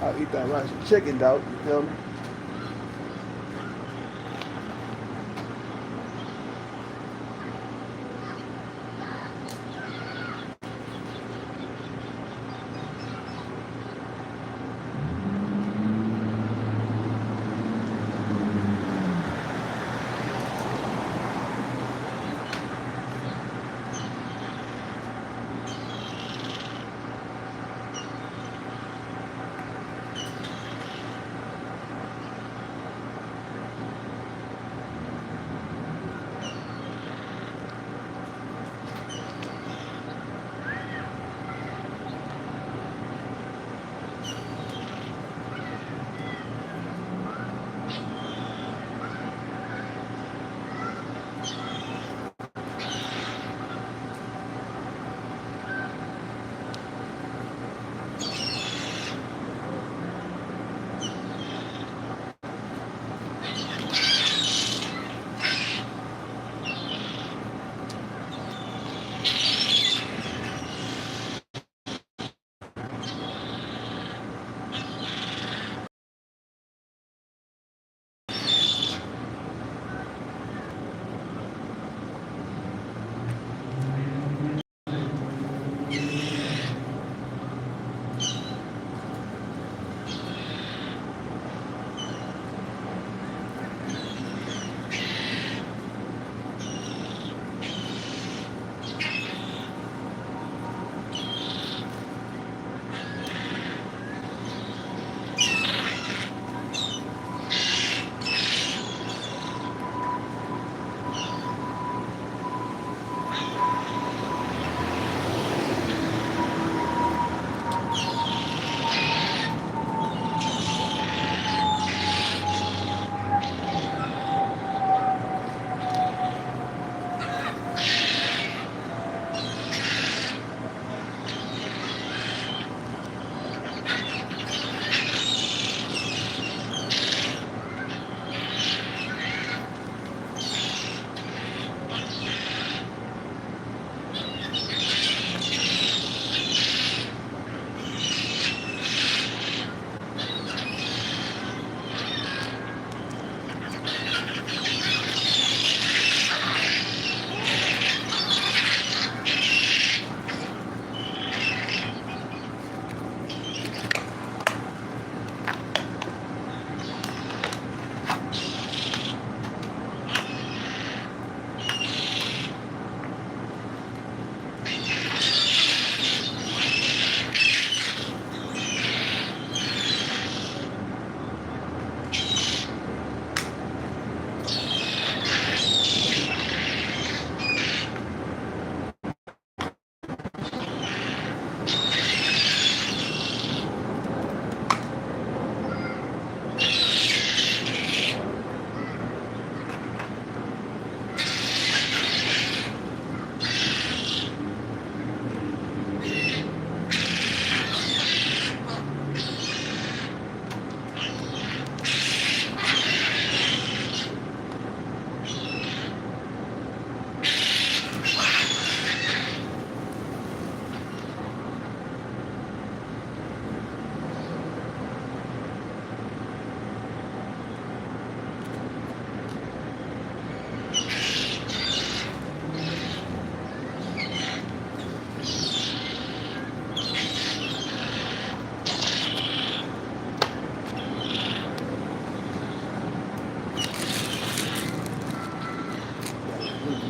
I'll eat that rice and chicken though. You feel me?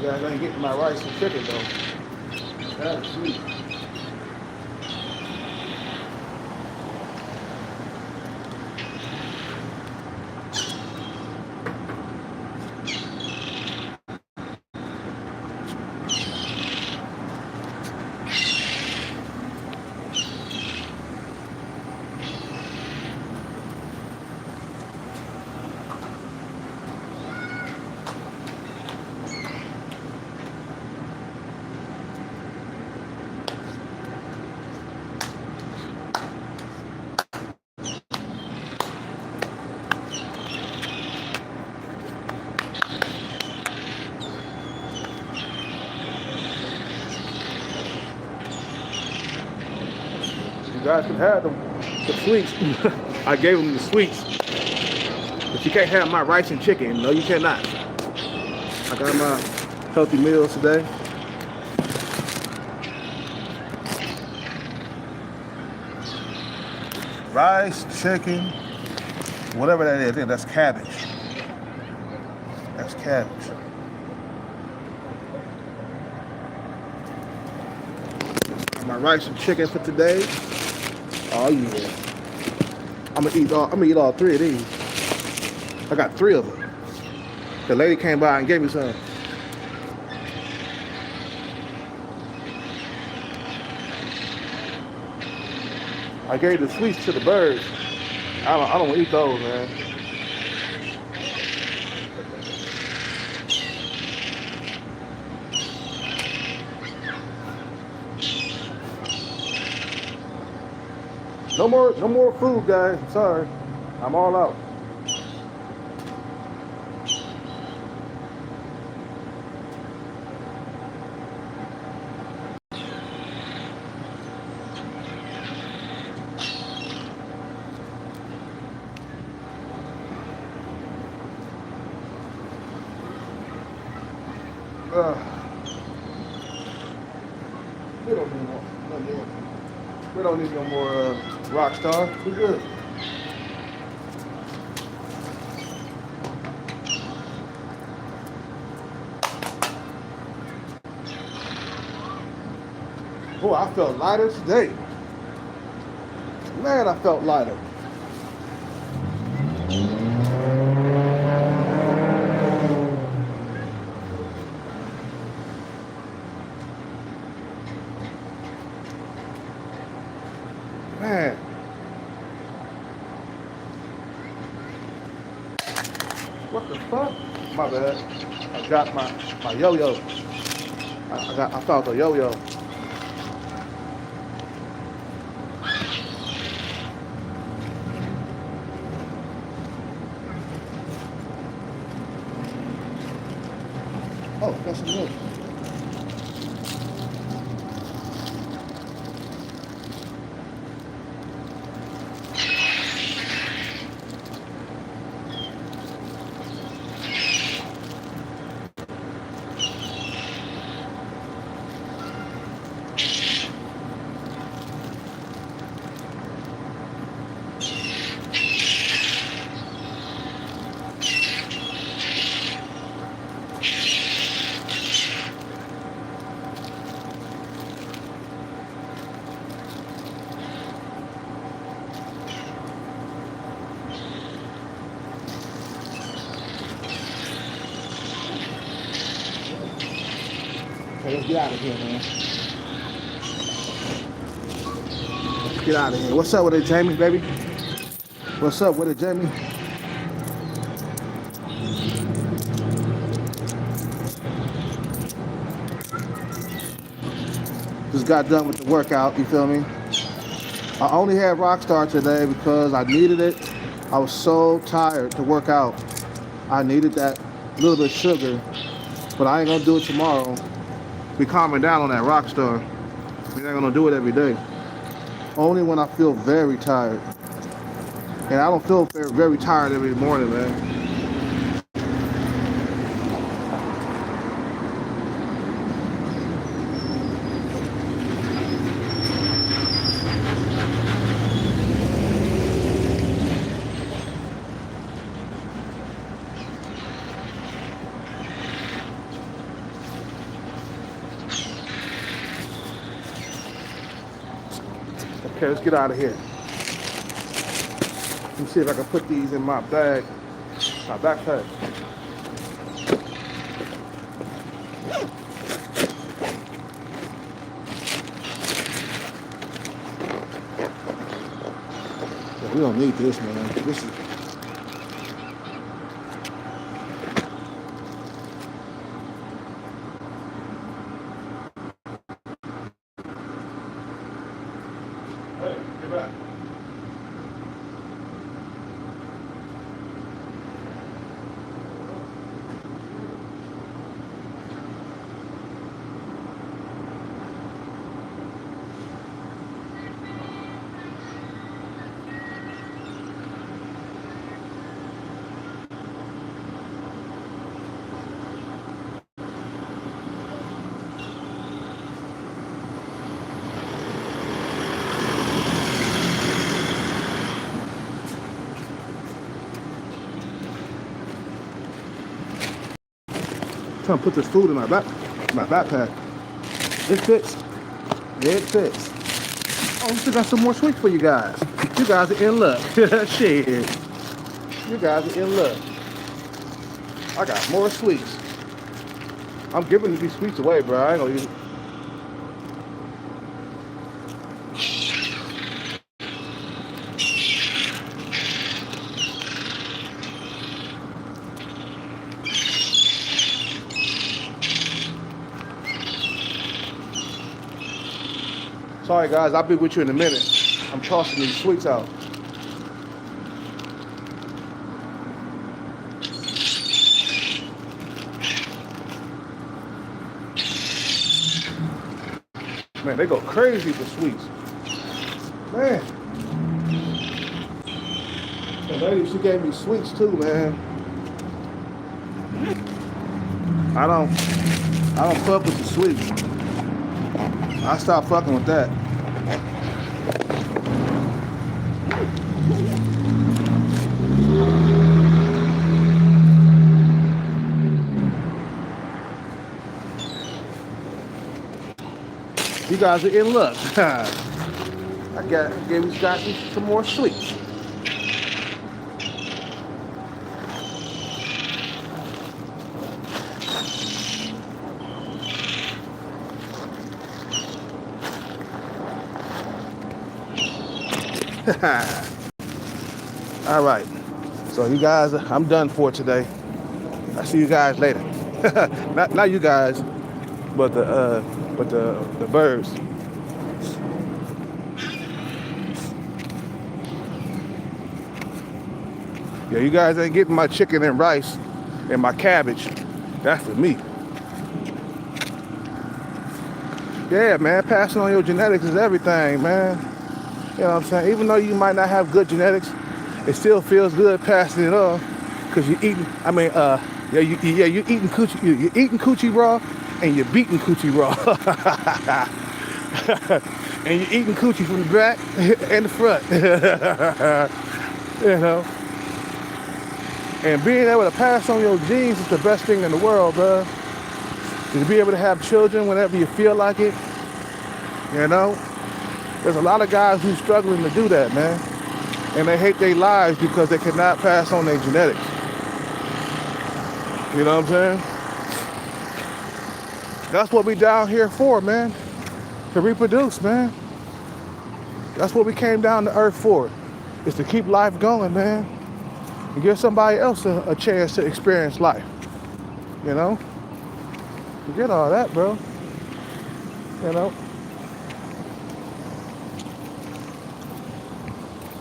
Yeah, I gotta get my rice and chicken though. That's sweet. guys can have the sweets. I gave them the sweets. But you can't have my rice and chicken. No, you cannot. I got my healthy meals today. Rice, chicken, whatever that is. I think that's cabbage. That's cabbage. My rice and chicken for today. Oh yeah. I'm gonna eat all three of these. I got 3 of them. The lady came by and gave me some. I gave the sweets to the birds. I don't want to eat those, man. No more food, guys. I'm sorry. I'm all out. We don't need more. We don't need no more Rockstar. We're good. Oh, I felt lighter today. Man, I felt lighter. Man. What the fuck? My bad. I got my yo-yo. I felt a yo-yo. Oh, got some milk. Okay, let's get out of here, man. Let's get out of here. What's up with it, Jamie, baby? What's up with it, Jamie? Just got done with the workout, you feel me? I only had Rockstar today because I needed it. I was so tired to work out. I needed that little bit of sugar, but I ain't gonna do it tomorrow. Be calming down on that Rockstar. We're not gonna do it every day. Only when I feel very tired. And I don't feel very, very tired every morning, man. Okay, let's get out of here. Let me see if I can put these in my bag, my backpack. Yeah, we don't need this, man. This is. Hey, get back. trying to put this food in my backpack. It fits. It fits. Oh, we still got some more sweets for you guys. You guys are in luck. Shit. You guys are in luck. I got more sweets. I'm giving these sweets away, bro. I ain't gonna use it. Sorry guys, I'll be with you in a minute. I'm tossing these sweets out. Man, they go crazy for sweets. Man. The lady, she gave me sweets too, man. I don't fuck with the sweets. I stopped fucking with that. You guys are in luck. I gave you guys some more sweets. All right, so you guys, I'm done for today. I'll see you guys later. not you guys, but the birds. Yeah, you guys ain't getting my chicken and rice and my cabbage. That's for me. Yeah, man, passing on your genetics is everything, man. You know what I'm saying? Even though you might not have good genetics, it still feels good passing it on, cause you're eating. I mean, you're eating coochie. You're eating coochie raw, and you're beating coochie raw. And you're eating coochie from the back and the front. You know. And being able to pass on your genes is the best thing in the world, bro. To be able to have children whenever you feel like it. You know. There's a lot of guys who's struggling to do that, man. And they hate their lives because they cannot pass on their genetics. You know what I'm saying? That's what we down here for, man. To reproduce, man. That's what we came down to earth for. Is to keep life going, man. And give somebody else a chance to experience life. You know? Forget all that, bro. You know?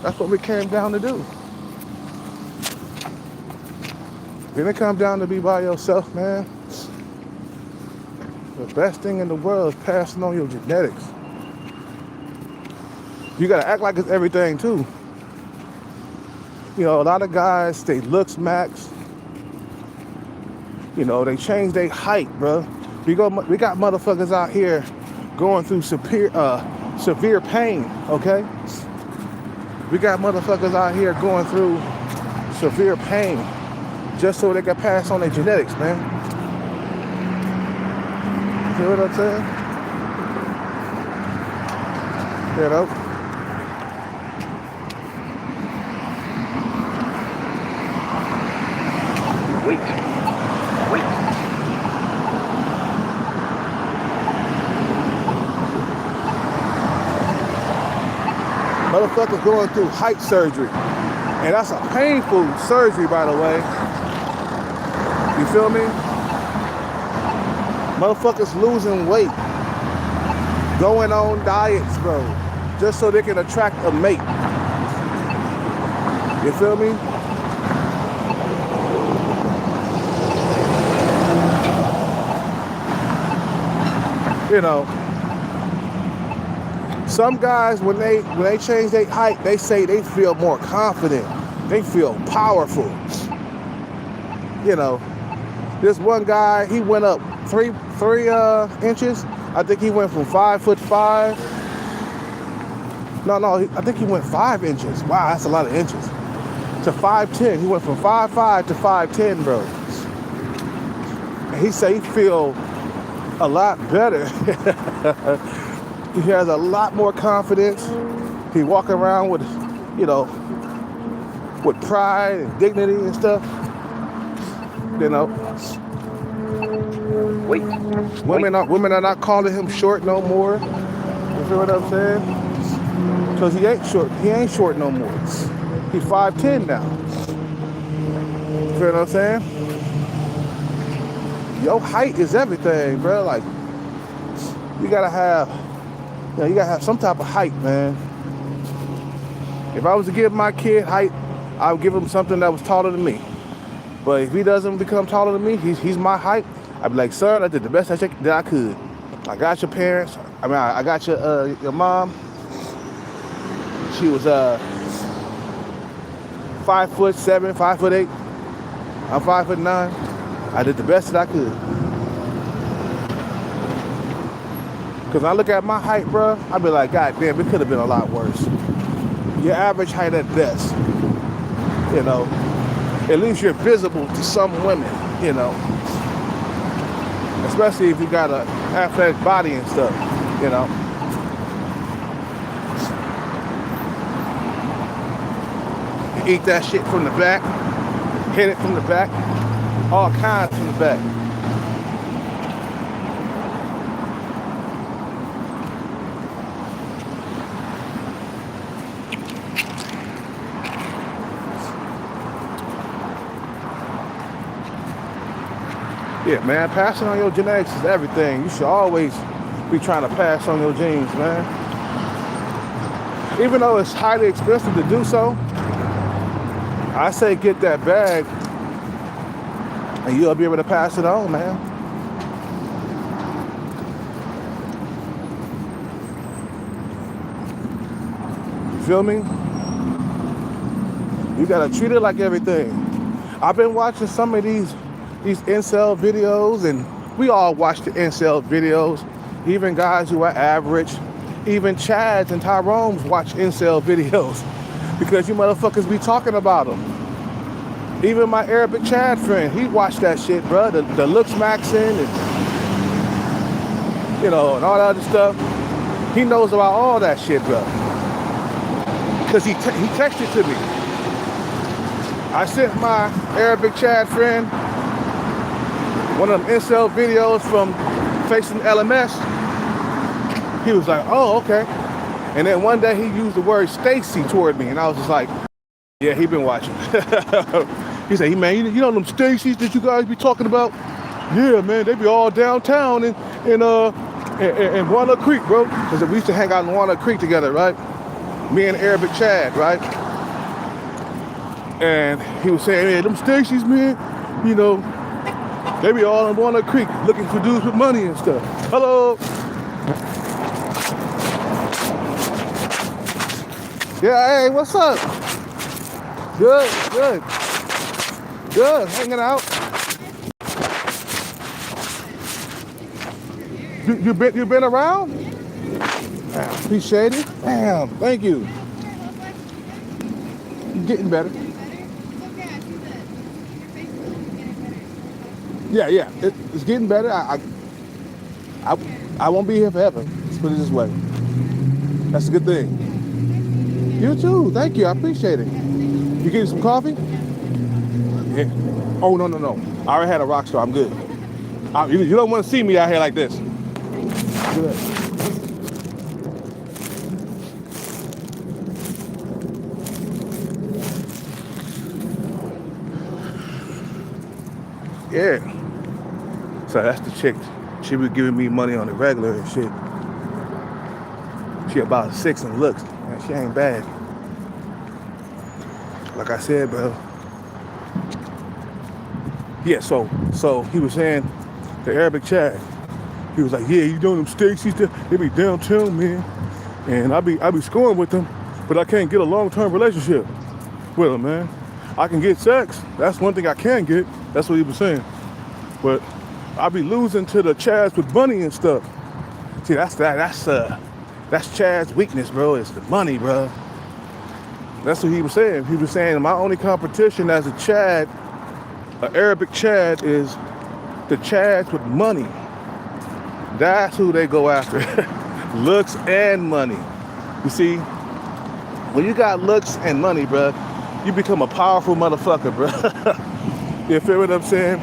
That's what we came down to do. When it comes down to be by yourself, man, the best thing in the world is passing on your genetics. You gotta act like it's everything too. You know, a lot of guys, they looks max. You know, they change their height, bro. We got motherfuckers out here going through severe pain, okay? We got motherfuckers out here going through severe pain just so they can pass on their genetics, man. You know what I'm saying? You know? Wait. Motherfuckers going through height surgery. And that's a painful surgery, by the way. You feel me? Motherfuckers losing weight. Going on diets, bro. Just so they can attract a mate. You feel me? You know, some guys, when they change their height, they say they feel more confident. They feel powerful. You know, this one guy, he went up three inches. I think he went from 5'5". No, I think he went 5 inches. Wow, that's a lot of inches. To 5'10". He went from 5'5" to 5'10", bro. He say he feel a lot better. He has a lot more confidence. He walk around with, you know, with pride and dignity and stuff. You know, women are not calling him short no more. You feel what I'm saying? Because he ain't short. He ain't short no more. He's 5'10" now. You feel what I'm saying? Your height is everything, bro. Like, you gotta have, you gotta have some type of height, man. If I was to give my kid height, I would give him something that was taller than me. But if he doesn't become taller than me, he's my height. I'd be like, sir, I did the best that I could. I got your parents. I got your mom. She was 5'7", 5'8". I'm 5'9". I did the best that I could. Cause when I look at my height, bro, I'd be like, God damn, it could have been a lot worse. Your average height at best. You know, at least you're visible to some women, you know. Especially if you got a athletic body and stuff, you know. You eat that shit from the back, hit it from the back, all kinds from the back. Yeah, man, passing on your genetics is everything. You should always be trying to pass on your genes, man. Even though it's highly expensive to do so, I say get that bag and you'll be able to pass it on, man. You feel me? You gotta treat it like everything. I've been watching some of these incel videos, and we all watch the incel videos, even guys who are average, even Chads and Tyrones watch incel videos because you motherfuckers be talking about them. Even my Arabic Chad friend, he watched that shit, bro, the looks maxing and, you know, and all that other stuff. He knows about all that shit, bro, because he texted to me. I sent my Arabic Chad friend one of them incel videos from Facing LMS. He was like, oh, okay. And then one day he used the word Stacy toward me, and I was just like, yeah, he been watching. He said, hey, man, you know them Stacys that you guys be talking about? Yeah, man, they be all downtown in Walnut Creek, bro. Because we used to hang out in Walnut Creek together, right? Me and Arabic Chad, right? And he was saying, hey, them Stacys, man, you know, they be all in Walnut Creek looking for dudes with money and stuff. Hello. Yeah, hey, what's up? Good. Hanging out. You been around? Damn, appreciate it. Damn, thank you. You're getting better. Yeah, it's getting better. I won't be here forever. Let's put it this way. That's a good thing. You too. Thank you. I appreciate it. You getting some coffee? Yeah. Oh no. I already had a Rockstar. I'm good. You don't want to see me out here like this. Good. Yeah. So that's the chick. She was giving me money on the regular and shit. She about a 6 in looks. Man, she ain't bad. Like I said, bro. Yeah, so he was saying, the Arabic Chad, he was like, yeah, you know them Stacys, they be downtown, man. And I be scoring with them, but I can't get a long-term relationship with them, man. I can get sex. That's one thing I can get. That's what he was saying. But I be losing to the Chads with money and stuff. See, that's Chad's weakness, bro. It's the money, bro. That's what he was saying. He was saying my only competition as a Chad, an Arabic Chad, is the Chads with money. That's who they go after. Looks and money. You see, when you got looks and money, bruh, you become a powerful motherfucker, bruh. You feel what I'm saying?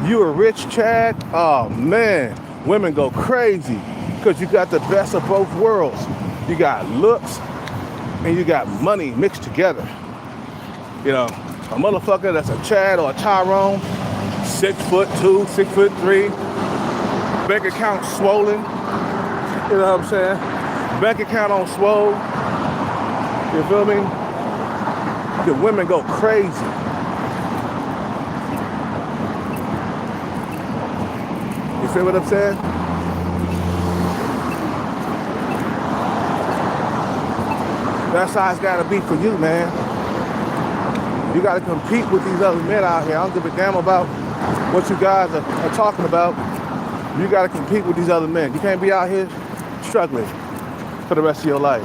You a rich Chad? Oh man, women go crazy because you got the best of both worlds. You got looks and you got money mixed together. You know, a motherfucker that's a Chad or a Tyrone, 6'2", 6'3", bank account swollen. You know what I'm saying? Bank account on swole. You feel me? The women go crazy. You feel what I'm saying? That's how it's gotta be for you, man. You gotta compete with these other men out here. I don't give a damn about what you guys are talking about. You gotta compete with these other men. You can't be out here struggling for the rest of your life.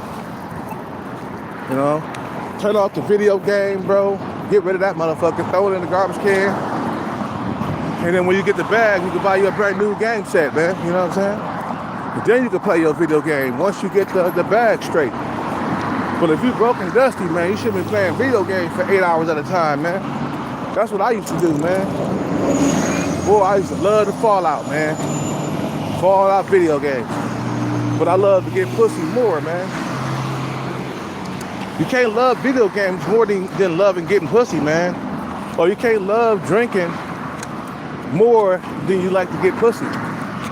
You know? Turn off the video game, bro. Get rid of that motherfucker. Throw it in the garbage can. And then when you get the bag, you can buy you a brand new game set, man. You know what I'm saying? And then you can play your video game once you get the bag straight. But if you broke and dusty, man, you shouldn't be playing video games for 8 hours at a time, man. That's what I used to do, man. Boy, I used to love the Fallout, man. Fallout video games. But I love to get pussy more, man. You can't love video games more than loving getting pussy, man. Or you can't love drinking more than you like to get pussy.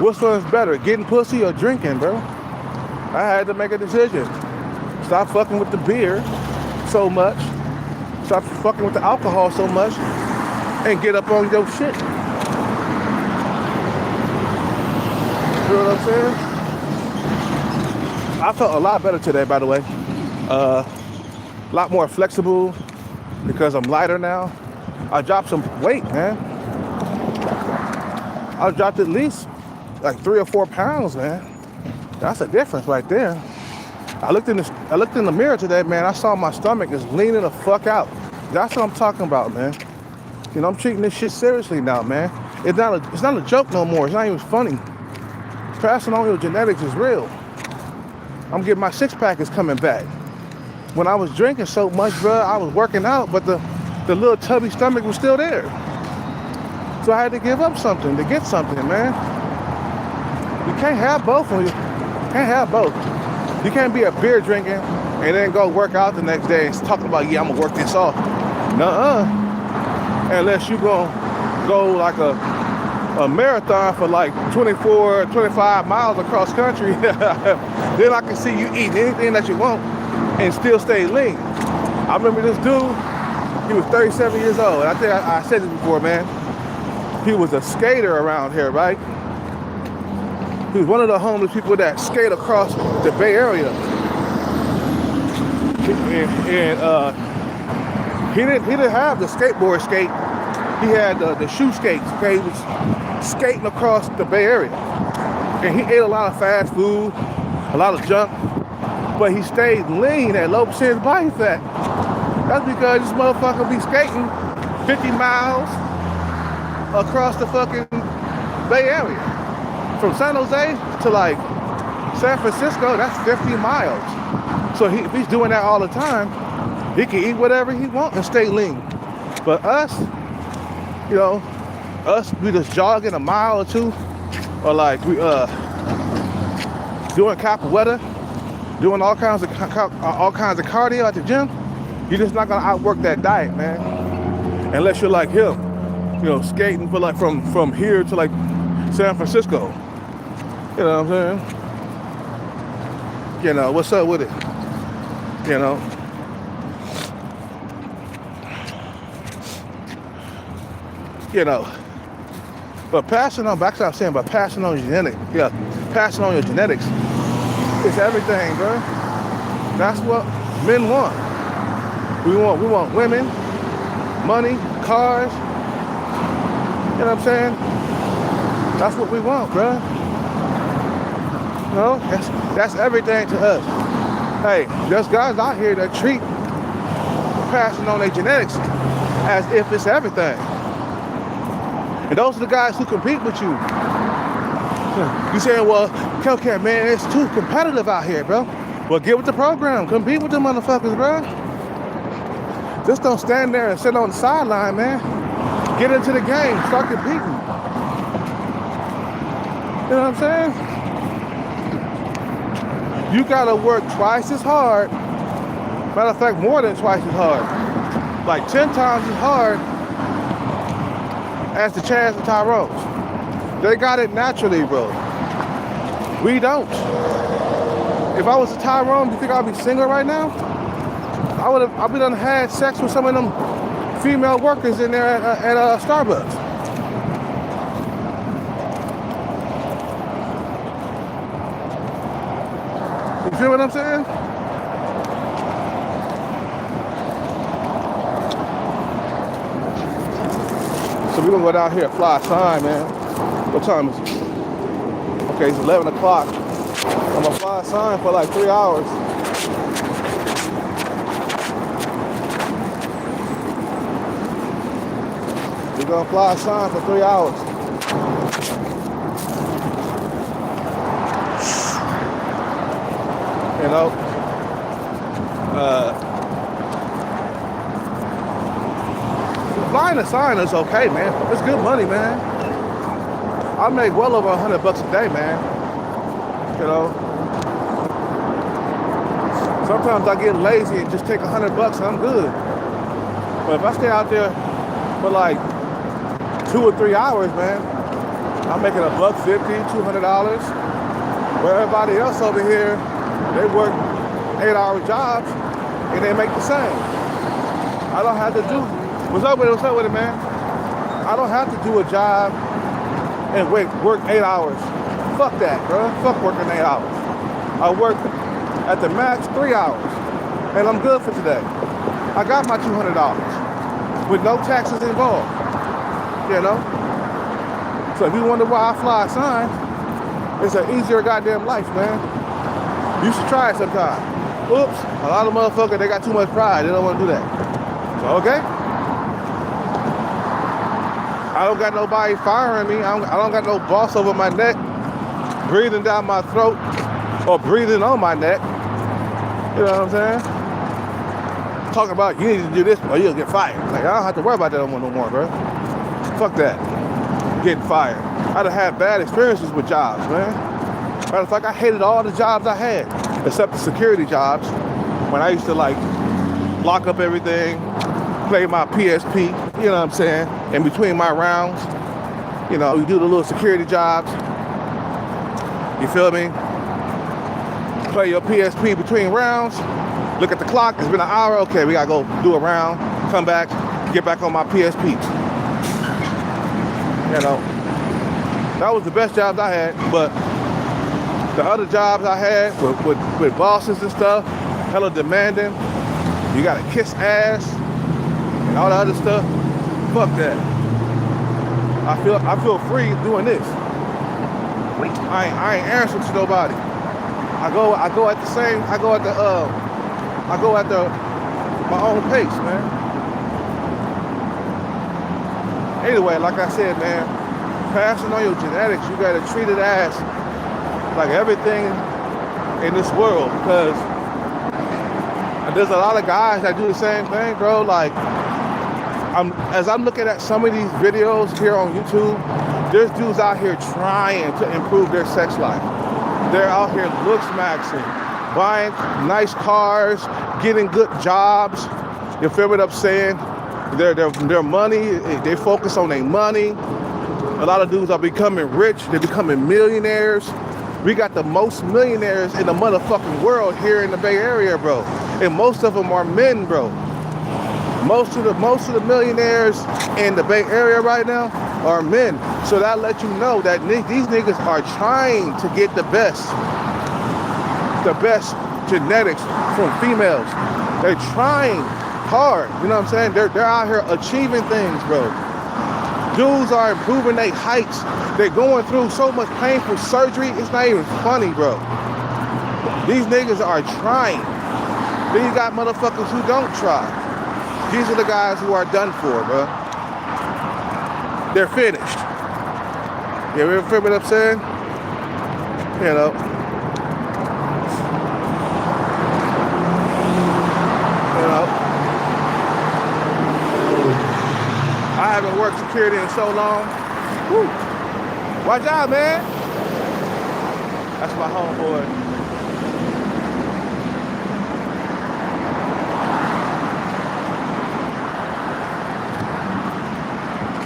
Which one's better, getting pussy or drinking, bro? I had to make a decision. Stop fucking with the beer so much. Stop fucking with the alcohol so much. And get up on your shit. You know what I'm saying? I felt a lot better today, by the way. A lot more flexible because I'm lighter now. I dropped some weight, man. I dropped at least like 3 or 4 pounds, man. That's a difference right there. I looked in the mirror today, man. I saw my stomach is leaning the fuck out. That's what I'm talking about, man. You know, I'm treating this shit seriously now, man. It's not a joke no more. It's not even funny. Passing on your genetics is real. I'm getting my six-pack is coming back. When I was drinking so much, bro, I was working out, but the little tubby stomach was still there. So I had to give up something to get something, man. You can't have both of you. Can't have both. You can't be a beer drinking and then go work out the next day and talking about, yeah, I'm gonna work this off. Nuh-uh. Unless you gonna go like a marathon for like 24, 25 miles across country, then I can see you eating anything that you want and still stay lean. I remember this dude, he was 37 years old. And I think I said this before, man. He was a skater around here, right? He was one of the homeless people that skate across the Bay Area. And he didn't have the skateboard skate. He had the shoe skates. Okay, he was skating across the Bay Area, and he ate a lot of fast food, a lot of junk, but he stayed lean at low percentage body fat. That's because this motherfucker be skating 50 miles across the fucking Bay Area. From San Jose to like San Francisco, that's 50 miles. So if he's doing that all the time, he can eat whatever he wants and stay lean. But us, you know, we just jogging a mile or two, or like we doing capoeira, doing all kinds of cardio at the gym. You're just not gonna outwork that diet, man. Unless you're like him, you know, skating for like from here to like San Francisco. You know what I'm saying? You know, what's up with it? You know? You know. But passing on, back to what I'm saying, but passing on your genetics, passing on your genetics, it's everything, bro. That's what men want. We want women, money, cars. You know what I'm saying? That's what we want, bro. You know, that's everything to us. Hey, there's guys out here that treat passing on their genetics as if it's everything. And those are the guys who compete with you. You saying, well, Hellcat, man, it's too competitive out here, bro. Well, get with the program. Compete with the motherfuckers, bro. Just don't stand there and sit on the sideline, man. Get into the game. Start competing. You know what I'm saying? You gotta work twice as hard. Matter of fact, more than twice as hard. Like 10 times as hard as the Chads and Tyrones. They got it naturally, bro. We don't. If I was a Tyrone, you think I'd be single right now? I'd be done had sex with some of them female workers in there at Starbucks. You feel what I'm saying? So we're gonna go down here and fly a sign, man. What time is it? Okay, it's 11 o'clock. I'm gonna fly a sign for like 3 hours. We're gonna fly a sign for 3 hours. You know, flying a sign is okay, man. It's good money, man. I make well over $100 a day, man. You know, sometimes I get lazy and just take $100 and I'm good. But if I stay out there for like 2 or 3 hours, man, I'm making $150, $200. Where everybody else over here, they work 8-hour jobs and they make the same. I don't have to do. What's up with it, man? I don't have to do a job and work 8 hours. Fuck that, bro. Fuck working 8 hours. I work at the max 3 hours, and I'm good for today. I got my $200 with no taxes involved. You know. So if you wonder why I fly a sign, it's an easier goddamn life, man. You should try it sometime. Oops, a lot of motherfuckers, they got too much pride. They don't want to do that. So, okay? I don't got nobody firing me. I don't got no boss over my neck, breathing down my throat, or breathing on my neck. You know what I'm saying? Talking about, you need to do this or you'll get fired. Like, I don't have to worry about that no more, bro. Fuck that. Getting fired. I done had bad experiences with jobs, man. Matter of fact, I hated all the jobs I had, except the security jobs, when I used to, like, lock up everything, play my PSP, you know what I'm saying, in between my rounds. You know, you do the little security jobs. You feel me? Play your PSP between rounds. Look at the clock, it's been an hour. Okay, we gotta go do a round, come back, get back on my PSP. You know, that was the best jobs I had, but the other jobs I had with bosses and stuff, hella demanding. You gotta kiss ass and all the other stuff. Fuck that. I feel free doing this. I ain't answering to nobody. I go at my own pace, man. Anyway, like I said, man, passing on your genetics, you gotta treat it as like everything in this world, because there's a lot of guys that do the same thing, bro. Like, as I'm looking at some of these videos here on YouTube, there's dudes out here trying to improve their sex life. They're out here looks maxing, buying nice cars, getting good jobs. You feel what I'm saying? Their money, they focus on their money. A lot of dudes are becoming rich. They're becoming millionaires. We got the most millionaires in the motherfucking world here in the Bay Area, bro. And most of them are men, bro. Most of the millionaires in the Bay Area right now are men. So that lets you know that these niggas are trying to get the best genetics from females. They're trying hard, you know what I'm saying? They're out here achieving things, bro. Dudes are improving their heights. They're going through so much painful surgery, it's not even funny, bro. These niggas are trying. Then you got motherfuckers who don't try. These are the guys who are done for, bro. They're finished. You feel what I'm saying? You know. I haven't worked security in so long. Woo. Watch out, man. That's my homeboy.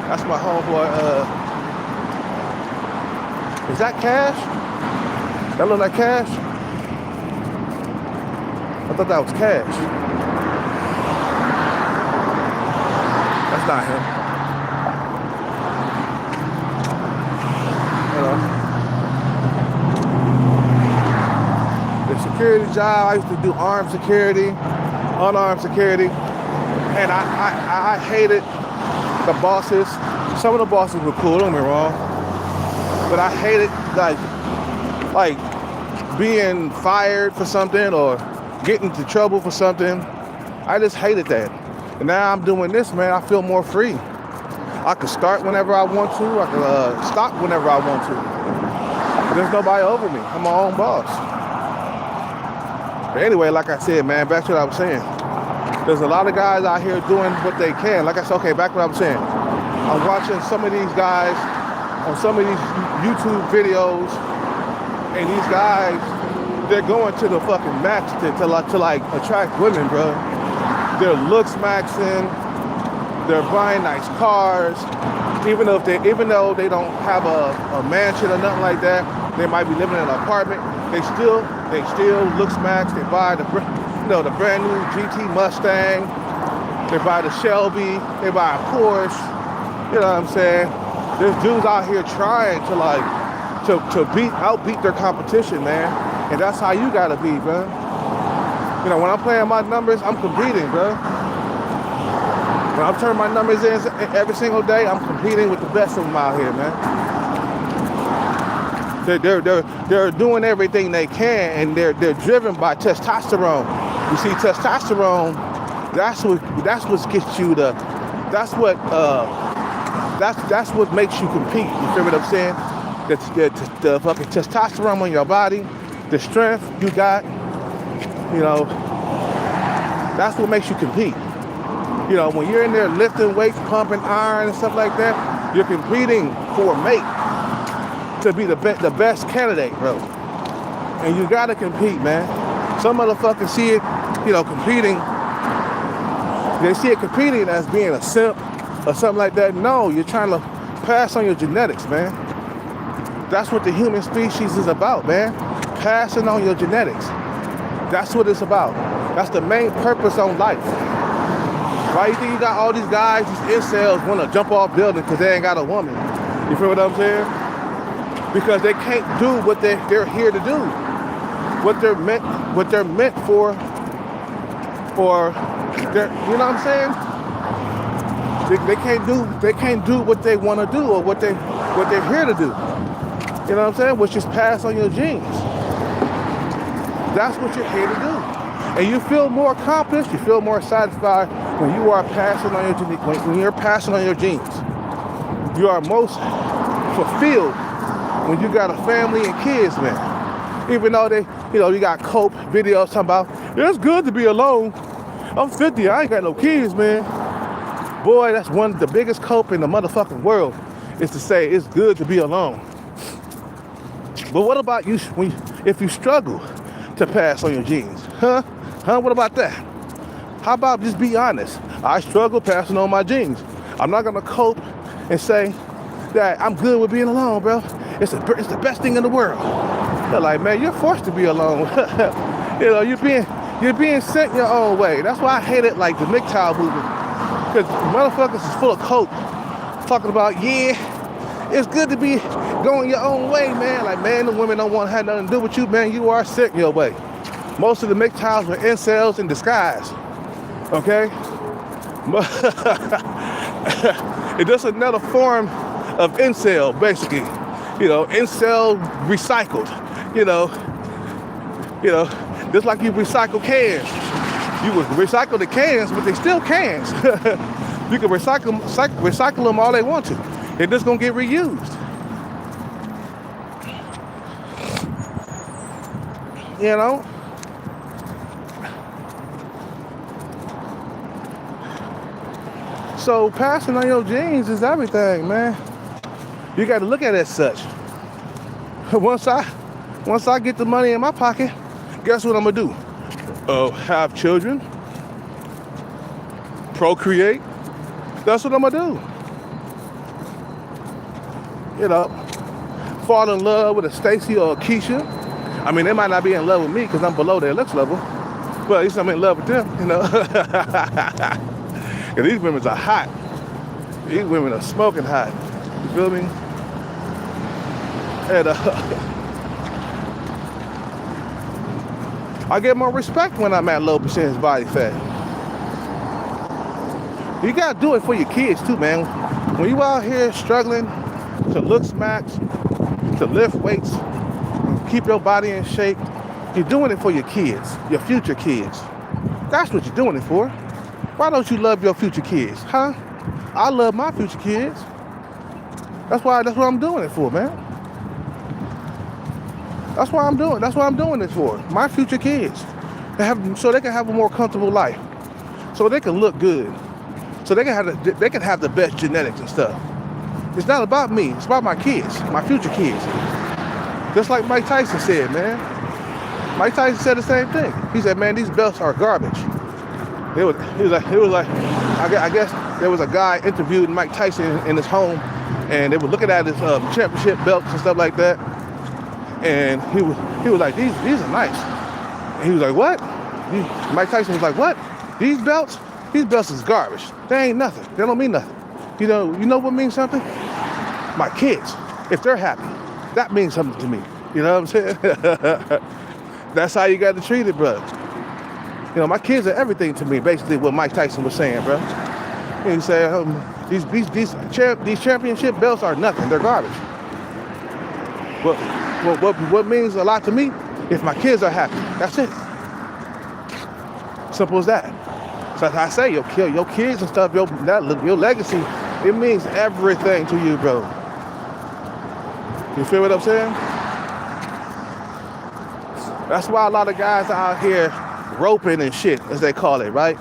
That's my homeboy. Is that Cash? That look like Cash? I thought that was Cash. That's not him. The security job, I used to do armed security, unarmed security, and I hated the bosses. Some of the bosses were cool, don't get me wrong, but I hated like being fired for something or getting into trouble for something. I just hated that. And now I'm doing this, man, I feel more free. I can start whenever I want to. I can stop whenever I want to. There's nobody over me. I'm my own boss. But anyway, like I said, man, back to what I was saying. There's a lot of guys out here doing what they can. Like I said, okay, back to what I was saying. I'm watching some of these guys on some of these YouTube videos, and these guys, they're going to the fucking max to like attract women, bro. Their looks maxing. They're buying nice cars, even though they don't have a mansion or nothing like that. They might be living in an apartment. They still looks max. They buy the brand new GT Mustang. They buy the Shelby. They buy a Porsche. You know what I'm saying? There's dudes out here trying to outbeat their competition, man. And that's how you gotta be, bro. You know, when I'm playing my numbers, I'm competing, bro. When I'm turning my numbers in every single day, I'm competing with the best of them out here, man. They're doing everything they can, and they're driven by testosterone. You see, testosterone, that's what gets you that's what makes you compete. You feel what I'm saying? The fucking testosterone on your body, the strength you got, you know, that's what makes you compete. You know, when you're in there lifting weights, pumping iron and stuff like that, you're competing for a mate to be the best candidate, bro. And you gotta compete, man. Some motherfuckers see it, you know, competing. They see it competing as being a simp or something like that. No, you're trying to pass on your genetics, man. That's what the human species is about, man. Passing on your genetics. That's what it's about. That's the main purpose on life. Why you think you got all these guys, these incels, want to jump off buildings because they ain't got a woman? You feel what I'm saying? Because they can't do what they're here to do. What they're meant for, or you know what I'm saying? They can't do what they want to do or what they're here to do. You know what I'm saying? Which is pass on your genes. That's what you're here to do. And you feel more accomplished, you feel more satisfied when you are passing on your when you're passing on your genes. You are most fulfilled when you got a family and kids, man. Even though you got cope videos talking about, it's good to be alone. I'm 50, I ain't got no kids, man. Boy, that's one of the biggest cope in the motherfucking world, is to say it's good to be alone. But what about you if you struggle to pass on your genes? Huh? What about that? How about just be honest? I struggle passing on my genes. I'm not gonna cope and say that I'm good with being alone, bro. It's the best thing in the world. They're like, man, you're forced to be alone. You know, you're being sent your own way. That's why I hate it, like the MGTOW movement. Because motherfuckers is full of coke. Talking about, yeah, it's good to be going your own way, man. Like, man, the women don't want to have nothing to do with you, man. You are sent your way. Most of the MGTOWs were incels in disguise. Okay? It's just another form of incel, basically. You know, incel recycled. You know, just like you recycle cans. You would recycle the cans, but they still cans. You can recycle them all they want to. They're just gonna get reused. you know. So passing on your genes is everything, man. You got to look at it as such. Once I get the money in my pocket, guess what I'm gonna do? Have children, procreate. That's what I'm gonna do. You know, fall in love with a Stacy or a Keisha. I mean, they might not be in love with me because I'm below their looks level, but at least I'm in love with them, you know. And these women are hot. These women are smoking hot. You feel me? And I get more respect when I'm at low percentage body fat. You gotta do it for your kids too, man. When you out here struggling to look smacked, to lift weights, keep your body in shape, you're doing it for your kids, your future kids. That's what you're doing it for. Why don't you love your future kids, huh? I love my future kids. That's what I'm doing it for, man. That's what I'm doing it for. My future kids. So they can have a more comfortable life. So they can look good. So they can have the best genetics and stuff. It's not about me, it's about my kids, my future kids. Just like Mike Tyson said, man. Mike Tyson said the same thing. He said, man, these belts are garbage. It was like, I guess there was a guy interviewed Mike Tyson in his home, and they were looking at his championship belts and stuff like that. And he was like, these are nice. And he was like, what? Mike Tyson was like, what? These belts is garbage. They ain't nothing. They don't mean nothing. You know what means something? My kids. If they're happy, that means something to me. You know what I'm saying? That's how you got to treat it, bro. You know, my kids are everything to me, basically what Mike Tyson was saying, bro. He said, these championship belts are nothing. They're garbage. What means a lot to me? If my kids are happy, that's it. Simple as that. So as I say, your kids and stuff, your legacy, it means everything to you, bro. You feel what I'm saying? That's why a lot of guys are out here roping and shit, as they call it, right?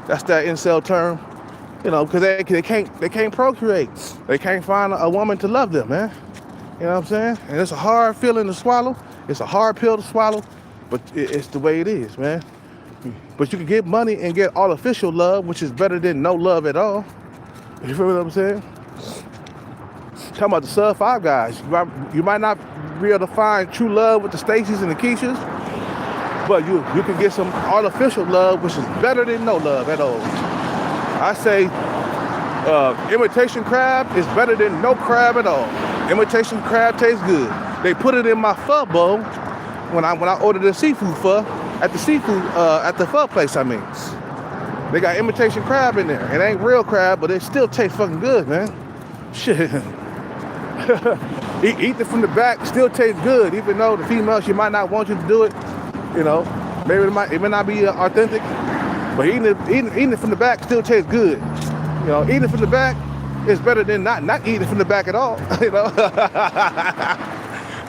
That's that incel term. You know, because they can't procreate. They can't find a woman to love them, man. You know what I'm saying? And it's a hard feeling to swallow. It's a hard pill to swallow, but it's the way it is, man. But you can get money and get artificial love, which is better than no love at all. You feel what I'm saying? Talking about the sub 5 guys. You might not be able to find true love with the Stacys and the Keishas, but you can get some artificial love, which is better than no love at all. I say imitation crab is better than no crab at all. Imitation crab tastes good. They put it in my pho bowl when I ordered the seafood pho at the pho place. I mean, they got imitation crab in there. It ain't real crab, but it still tastes fucking good, man. Shit. Eat it from the back, still tastes good, even though the female, she might not want you to do it. You know, maybe it may not be authentic, but eating it from the back still tastes good. You know, eating it from the back is better than not eating it from the back at all. You know.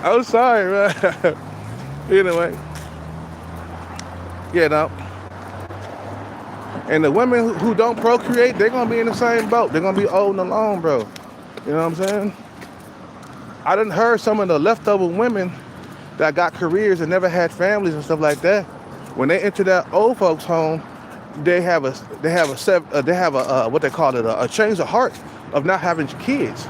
I'm sorry, man. Anyway, you know. And the women who don't procreate, they're gonna be in the same boat. They're gonna be old and alone, bro. You know what I'm saying? I done heard some of the leftover women that got careers and never had families and stuff like that. When they enter that old folks home, they have a what they call it, a change of heart of not having kids.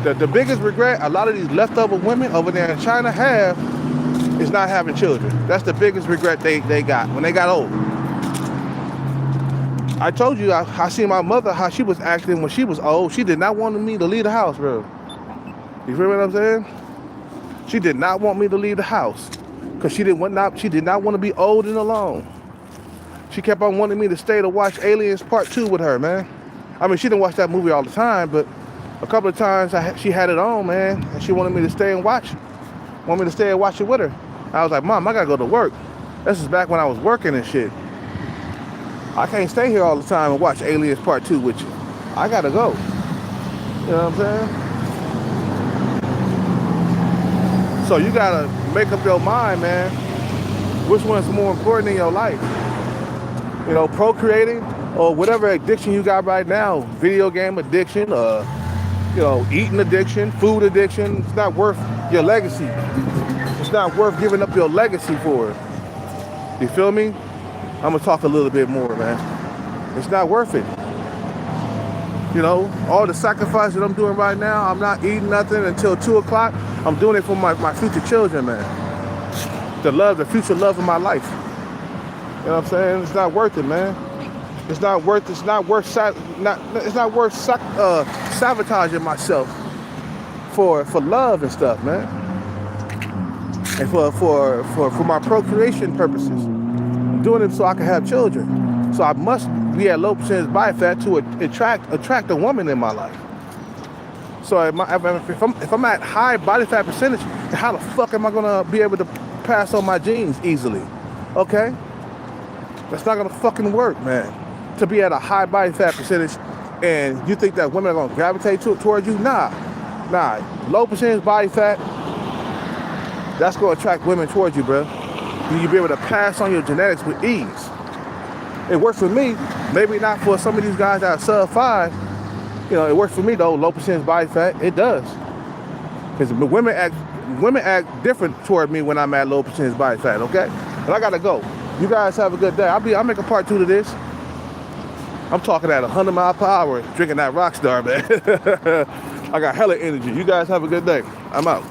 The biggest regret a lot of these leftover women over there in China have is not having children. That's the biggest regret they got when they got old. I told you I seen my mother how she was acting when she was old. She did not want me to leave the house, bro. You feel what I'm saying? She did not want me to leave the house because she did not want to be old and alone. She kept on wanting me to stay to watch Aliens Part 2 with her, man. I mean, she didn't watch that movie all the time, but a couple of times she had it on, man, and she wanted me to stay and watch it with her. I was like, Mom, I gotta go to work. This is back when I was working and shit. I can't stay here all the time and watch Aliens Part 2 with you. I gotta go. You know what I'm saying? So you gotta make up your mind, man. Which one's more important in your life? You know, procreating or whatever addiction you got right now, video game addiction, you know, eating addiction, food addiction. It's not worth your legacy. It's not worth giving up your legacy for it. You feel me? I'm gonna talk a little bit more, man. It's not worth it. You know, all the sacrifice that I'm doing right now, I'm not eating nothing until 2 o'clock. I'm doing it for my future children, man. The future love of my life. You know what I'm saying? It's not worth it, man. It's not worth sabotaging myself for love and stuff, man. And for my procreation purposes. I'm doing it so I can have children. So I must be at low percentage body fat to attract a woman in my life. So if I'm at high body fat percentage, how the fuck am I gonna be able to pass on my genes easily? Okay? That's not gonna fucking work, man. To be at a high body fat percentage and you think that women are gonna gravitate towards you? Nah. Low percentage body fat, that's gonna attract women towards you, bro. You'll be able to pass on your genetics with ease. It works for me, maybe not for some of these guys that are sub 5. You know, it works for me though, low percentage body fat, it does. Because women act different toward me when I'm at low percentage body fat, okay? But I gotta go. You guys have a good day. I'll make a part 2 to this. I'm talking at 100 miles per hour, drinking that Rockstar, man. I got hella energy. You guys have a good day. I'm out.